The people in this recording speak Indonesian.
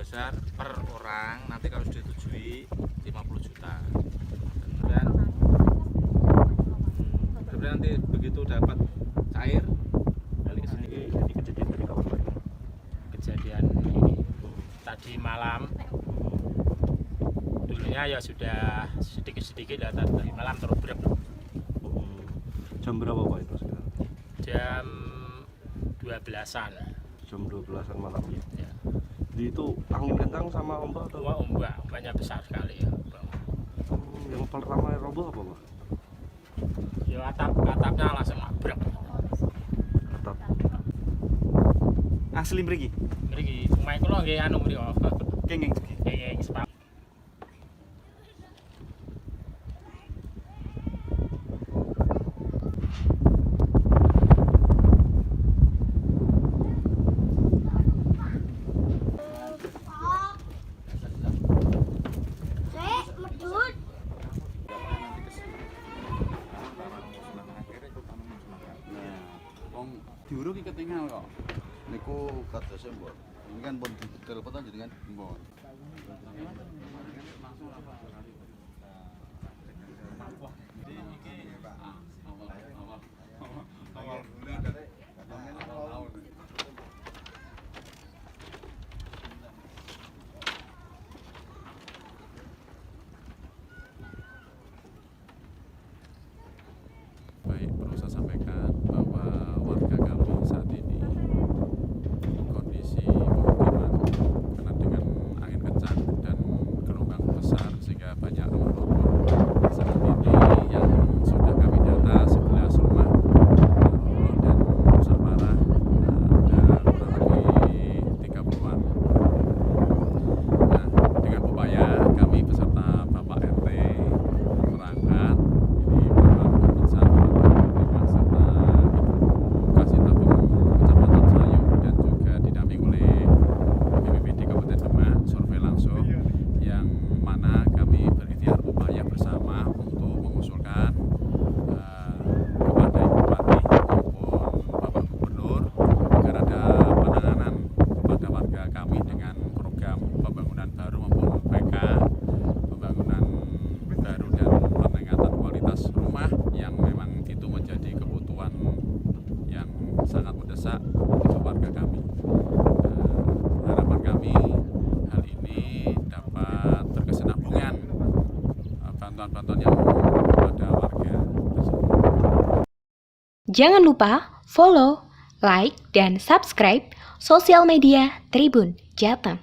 dasar per orang, nanti kalau sudah disetujui 50 juta. Dan kemudian nanti begitu dapat cair balik ke sini. Jadi kejadian dari kapan Pak? Kejadian ini tadi malam, dulunya ya sudah sedikit-sedikit ya, tadi malam terus berat. Jam berapa Pak itu sekarang? Jam 12-an. Jam 12-an malam. Ya. Jadi itu angin kencang sama ombak atau? Wah, ombaknya besar sekali ya. Yang pertama roboh apa Pak? Ya atapnya langsung nabrak. Atap. Asli mriki. Mriki omahe kula nggih anu mriki. Kenging. Kenging sepak. Diuruk iki ketinggal kok. Niku kadose mbon. Ini kan pun telepon jenengan mbon. Baik, perlu saya sampaikan bahwa warga kami saat ini kondisi pemukiman karena dengan angin kencang dan gelombang besar sehingga banyak rumah roboh. Saat ini yang sudah kami data 11 rumah roboh dan rusak parah, ada kurang lebih 30-an. Nah, dengan upaya kami beserta Bapak RT berangkat ini Bapak Komisaris Kasih Tabung Kecamatan Sayung dan juga didampingi oleh BPBD Kabupaten Demak survei langsung yang mana kami berikhtiar upaya bersama untuk mengusulkan kepada Ibu Bupati maupun Bapak Gubernur agar ada penanganan kepada warga kami dengan program pembangunan baru maupun PK pembangunan baru dan peningkatan kualitas rumah yang memang itu menjadi kebutuhan yang sangat mendesak untuk warga kami. Harapan kami hal ini dapat berkesinambungan bantuan-bantuan yang kepada warga tersebut. Jangan lupa follow, like, dan subscribe sosial media Tribun Jateng.